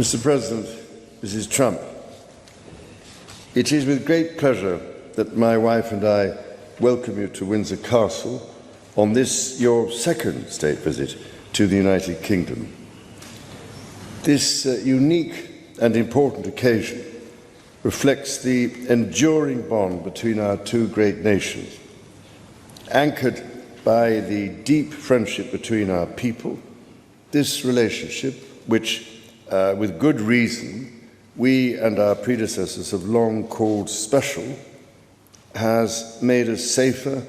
Mr. President, Mrs. Trump, it is with great pleasure that my wife and I welcome you to Windsor Castle on this, your second state visit to the United Kingdom. This unique and important occasion reflects the enduring bond between our two great nations, anchored by the deep friendship between our people. This relationship, which, with good reason, we and our predecessors have long called special, has made us safer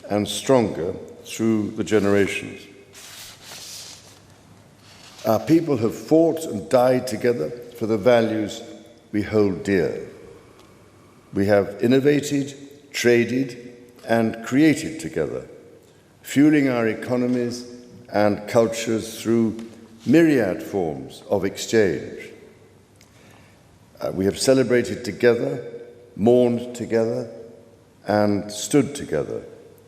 and stronger through the generations. Our people have fought and died together for the values we hold dear. We have innovated, traded, and created together, fueling our economies and cultures through myriad forms of exchange. We have celebrated together, mourned together, and stood together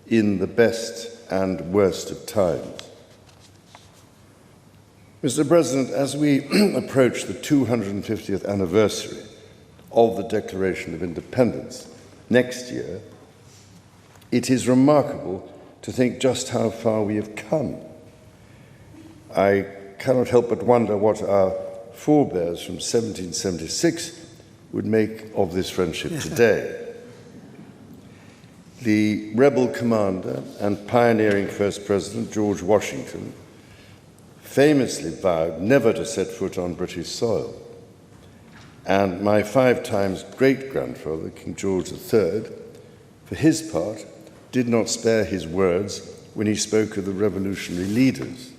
in the best and worst of times. Mr. President, as we approach the 250th anniversary of the Declaration of Independence next year, it is remarkable to think just how far we have come. I cannot help but wonder what our forebears from 1776 would make of this friendship today. The rebel commander and pioneering First President George Washington famously vowed never to set foot on British soil. And my 5 times great-grandfather, King George III, for his part, did not spare his words when he spoke of the revolutionary leaders.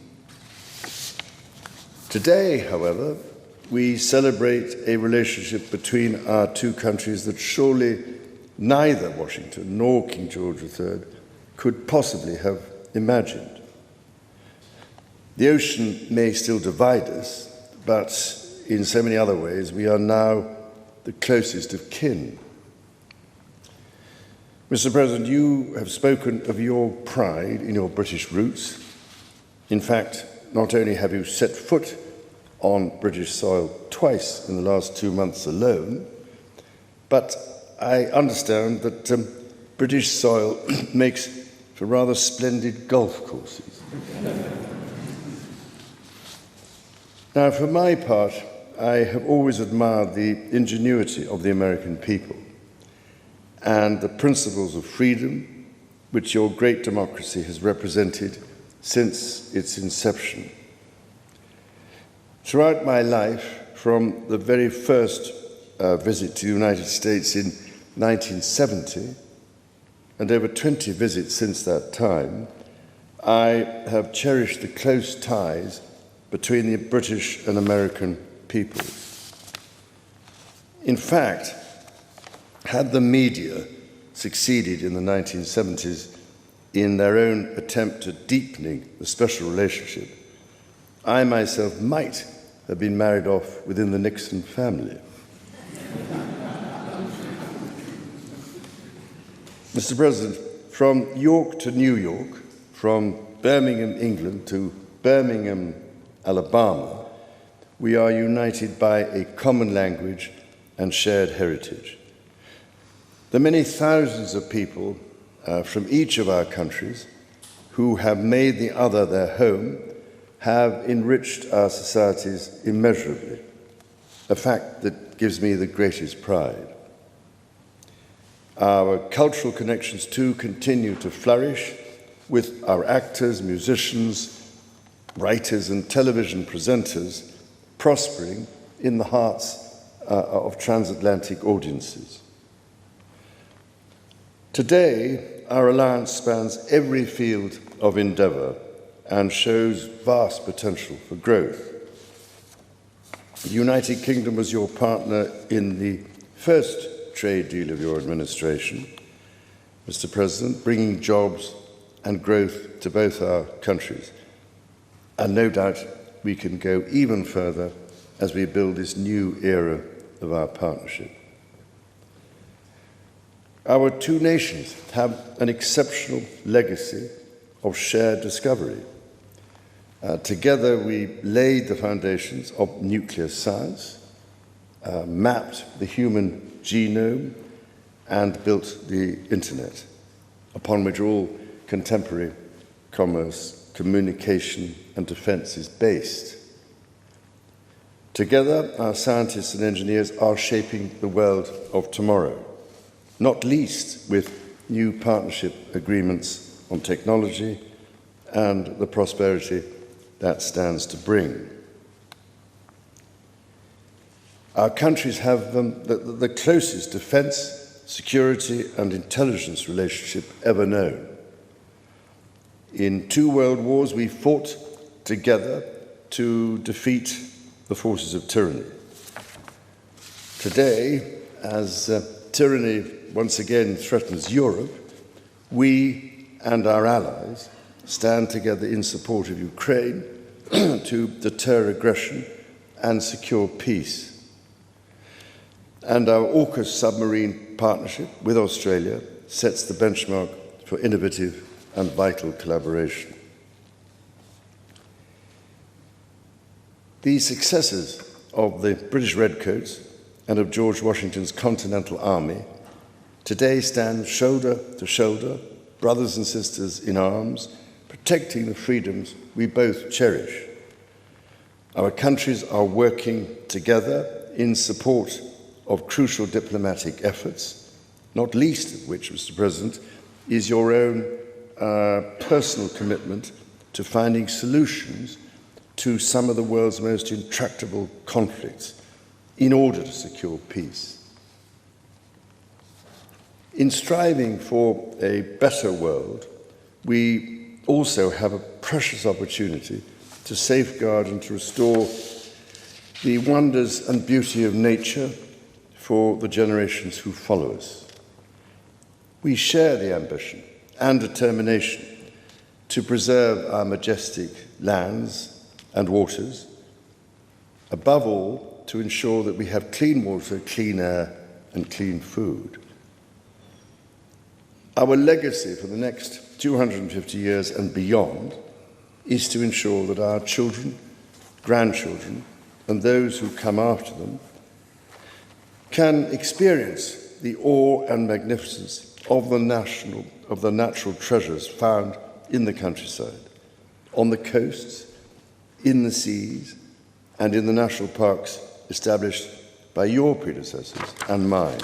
Today, however, we celebrate a relationship between our two countries that surely neither Washington nor King George III could possibly have imagined. The ocean may still divide us, but in so many other ways, we are now the closest of kin. Mr. President, you have spoken of your pride in your British roots. In fact, not only have you set foot on British soil twice in the last 2 months alone, but I understand that British soil makes for rather splendid golf courses. Now, for my part, I have always admired the ingenuity of the American people and the principles of freedom which your great democracy has represented since its inception. Throughout my life, from the very first visit to the United States in 1970, and over 20 visits since that time, I have cherished the close ties between the British and American peoples. In fact, had the media succeeded in the 1970s in their own attempt at deepening the special relationship, I myself might have been married off within the Nixon family. Mr. President, from York to New York, from Birmingham, England to Birmingham, Alabama, we are united by a common language and shared heritage. The many thousands of people from each of our countries who have made the other their home have enriched our societies immeasurably, a fact that gives me the greatest pride. Our cultural connections, too, continue to flourish, with our actors, musicians, writers, and television presenters prospering in the hearts of transatlantic audiences. Today, our alliance spans every field of endeavour and shows vast potential for growth. The United Kingdom was your partner in the first trade deal of your administration, Mr. President, bringing jobs and growth to both our countries. And no doubt we can go even further as we build this new era of our partnership. Our two nations have an exceptional legacy of shared discovery. Together, we laid the foundations of nuclear science, mapped the human genome, and built the internet, upon which all contemporary commerce, communication, and defense is based. Together, our scientists and engineers are shaping the world of tomorrow, not least with new partnership agreements on technology and the prosperity that stands to bring. Our countries have the closest defense, security, and intelligence relationship ever known. In 2 world wars, we fought together to defeat the forces of tyranny. Today, as tyranny once again threatens Europe, we and our allies stand together in support of Ukraine to deter aggression and secure peace. And our AUKUS submarine partnership with Australia sets the benchmark for innovative and vital collaboration. The successes of the British Redcoats and of George Washington's Continental Army today stand shoulder to shoulder, brothers and sisters in arms, protecting the freedoms we both cherish. Our countries are working together in support of crucial diplomatic efforts, not least of which, Mr. President, is your own personal commitment to finding solutions to some of the world's most intractable conflicts in order to secure peace. In striving for a better world, we also have a precious opportunity to safeguard and to restore the wonders and beauty of nature for the generations who follow us. We share the ambition and determination to preserve our majestic lands and waters, above all, to ensure that we have clean water, clean air, and clean food. Our legacy for the next 250 years and beyond is to ensure that our children, grandchildren, and those who come after them can experience the awe and magnificence of the natural treasures found in the countryside, on the coasts, in the seas, and in the national parks established by your predecessors and mine.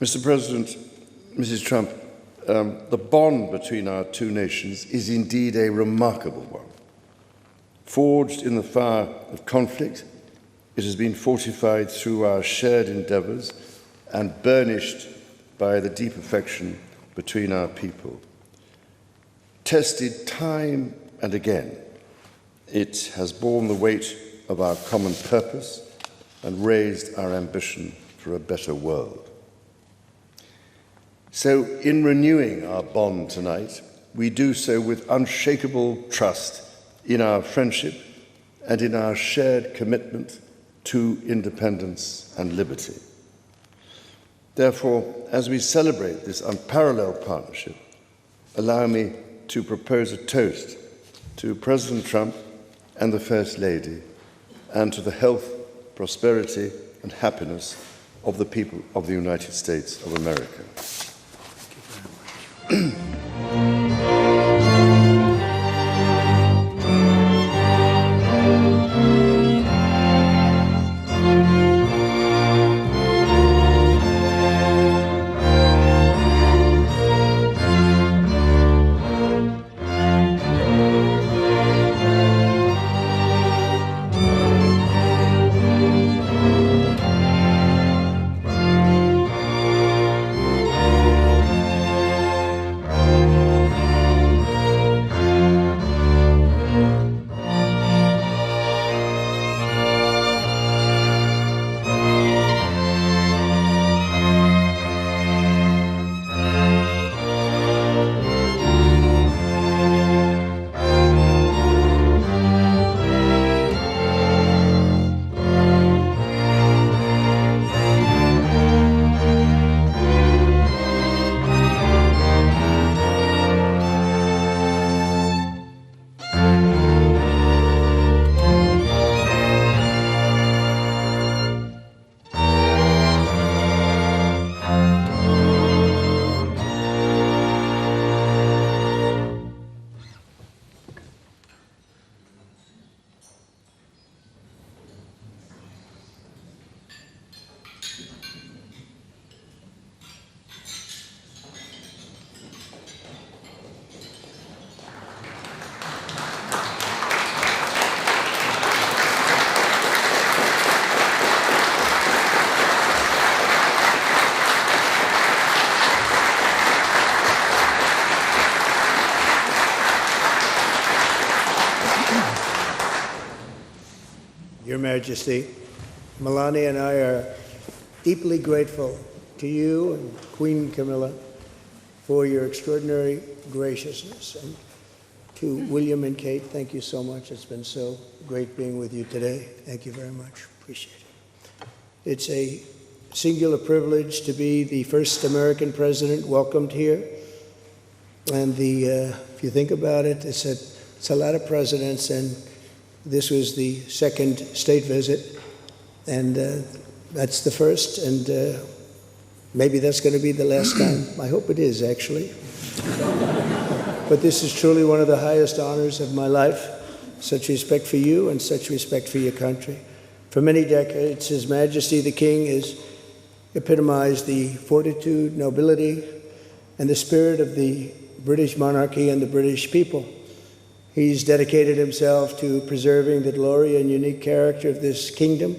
Mr. President, Mrs. Trump, the bond between our two nations is indeed a remarkable one. Forged in the fire of conflict, it has been fortified through our shared endeavours and burnished by the deep affection between our people. Tested time and again, it has borne the weight of our common purpose and raised our ambition for a better world. So, in renewing our bond tonight, we do so with unshakable trust in our friendship and in our shared commitment to independence and liberty. Therefore, as we celebrate this unparalleled partnership, allow me to propose a toast to President Trump and the First Lady, and to the health, prosperity, and happiness of the people of the United States of America. Majesty. Melania and I are deeply grateful to you and Queen Camilla for your extraordinary graciousness. And to William and Kate, thank you so much. It's been so great being with you today. Thank you very much. Appreciate it. It's a singular privilege to be the first American president welcomed here. And if you think about it, it's a lot of presidents, and this was the second state visit, and that's the first, and maybe that's going to be the last time. I hope it is, actually. But this is truly one of the highest honors of my life. Such respect for you and such respect for your country. For many decades, His Majesty the King has epitomized the fortitude, nobility, and the spirit of the British monarchy and the British people. He's dedicated himself to preserving the glory and unique character of this kingdom,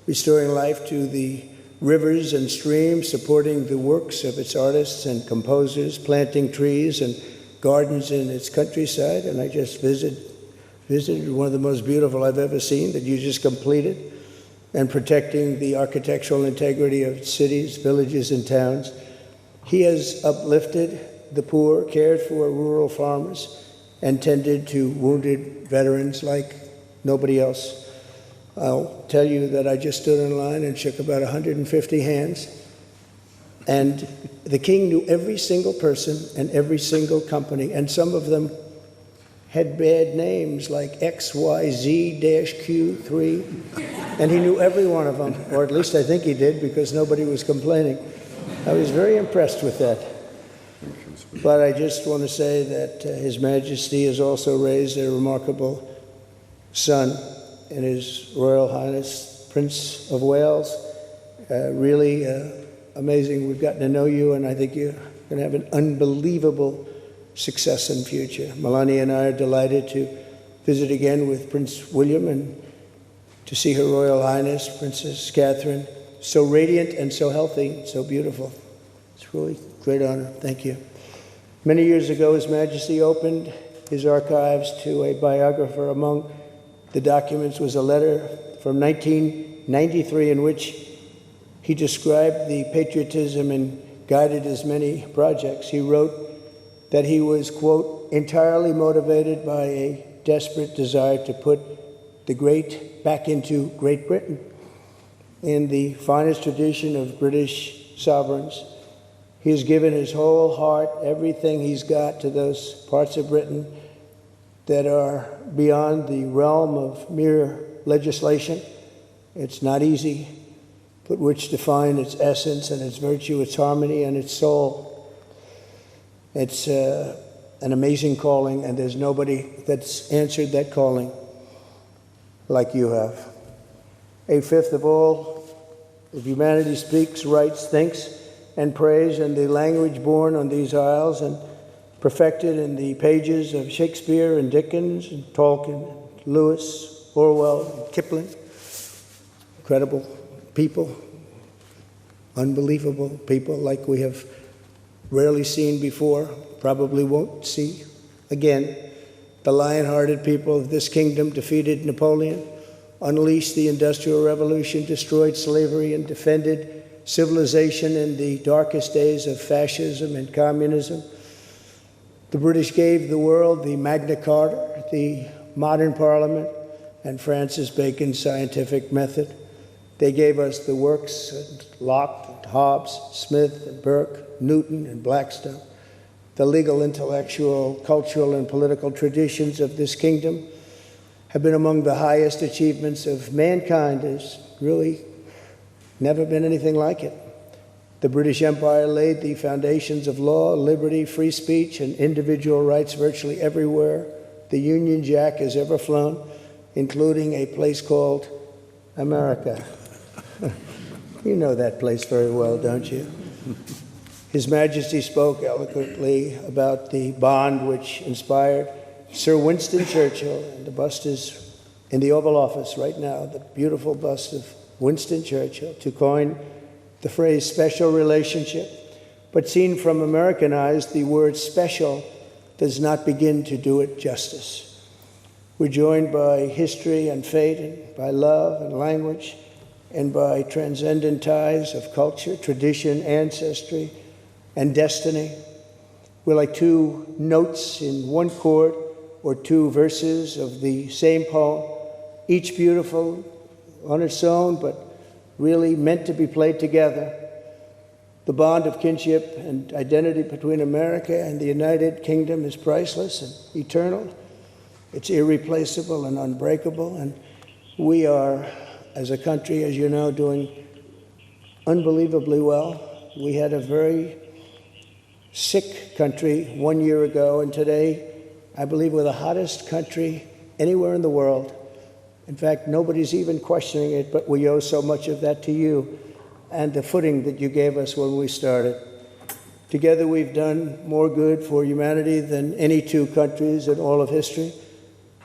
restoring life to the rivers and streams, supporting the works of its artists and composers, planting trees and gardens in its countryside. And I just visited one of the most beautiful I've ever seen that you just completed, and protecting the architectural integrity of cities, villages, and towns. He has uplifted the poor, cared for rural farmers, and tended to wounded veterans like nobody else. I'll tell you that I just stood in line and shook about 150 hands, and the King knew every single person and every single company, and some of them had bad names like XYZ-Q3, and he knew every one of them, or at least I think he did, because nobody was complaining. I was very impressed with that. But I just want to say that His Majesty has also raised a remarkable son in His Royal Highness, Prince of Wales. Really amazing. We've gotten to know you, and I think you're going to have an unbelievable success in the future. Melania and I are delighted to visit again with Prince William and to see Her Royal Highness, Princess Catherine, so radiant and so healthy, so beautiful. It's really a great honor. Thank you. Many years ago, His Majesty opened his archives to a biographer. Among the documents was a letter from 1993 in which he described the patriotism and guided his many projects. He wrote that he was, quote, entirely motivated by a desperate desire to put the great back into Great Britain. In the finest tradition of British sovereigns, he has given his whole heart, everything he's got, to those parts of Britain that are beyond the realm of mere legislation. It's not easy, but which define its essence and its virtue, its harmony, and its soul. It's an amazing calling, and there's nobody that's answered that calling like you have. A fifth of all of humanity speaks, writes, thinks, and prays in the language born on these isles and perfected in the pages of Shakespeare and Dickens and Tolkien, Lewis, Orwell, and Kipling. Incredible people, unbelievable people like we have rarely seen before, probably won't see again. The lion-hearted people of this kingdom defeated Napoleon, unleashed the Industrial Revolution, destroyed slavery, and defended civilization in the darkest days of fascism and communism. The British gave the world the Magna Carta, the modern parliament, and Francis Bacon's scientific method. They gave us the works of Locke, and Hobbes, Smith, and Burke, Newton, and Blackstone. The legal, intellectual, cultural, and political traditions of this kingdom have been among the highest achievements of mankind. There's really never been anything like it. The British Empire laid the foundations of law, liberty, free speech, and individual rights virtually everywhere the Union Jack has ever flown, including a place called America. You know that place very well, don't you? His Majesty spoke eloquently about the bond which inspired Sir Winston Churchill, and the bust is in the Oval Office right now, the beautiful bust of Winston Churchill, to coin the phrase special relationship. But seen from American eyes, the word special does not begin to do it justice. We're joined by history and fate, and by love and language, and by transcendent ties of culture, tradition, ancestry, and destiny. We're like two notes in one chord, or two verses of the same poem, each beautiful on its own, but really meant to be played together. The bond of kinship and identity between America and the United Kingdom is priceless and eternal. It's irreplaceable and unbreakable, and we are, as a country, as you know, doing unbelievably well. We had a very sick country 1 year ago, and today, I believe we're the hottest country anywhere in the world. In fact, nobody's even questioning it, but we owe so much of that to you and the footing that you gave us when we started. Together, we've done more good for humanity than any two countries in all of history.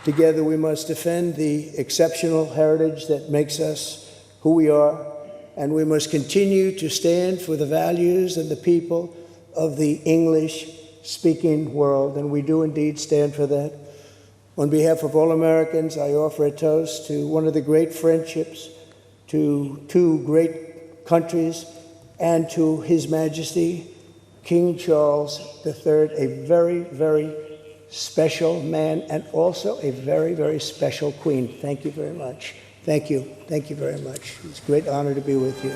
Together, we must defend the exceptional heritage that makes us who we are, and we must continue to stand for the values and the people of the English-speaking world, and we do indeed stand for that. On behalf of all Americans, I offer a toast to one of the great friendships, to two great countries, and to His Majesty, King Charles III, a very, very special man, and also a very, very special queen. Thank you very much. Thank you. Thank you very much. It's a great honor to be with you.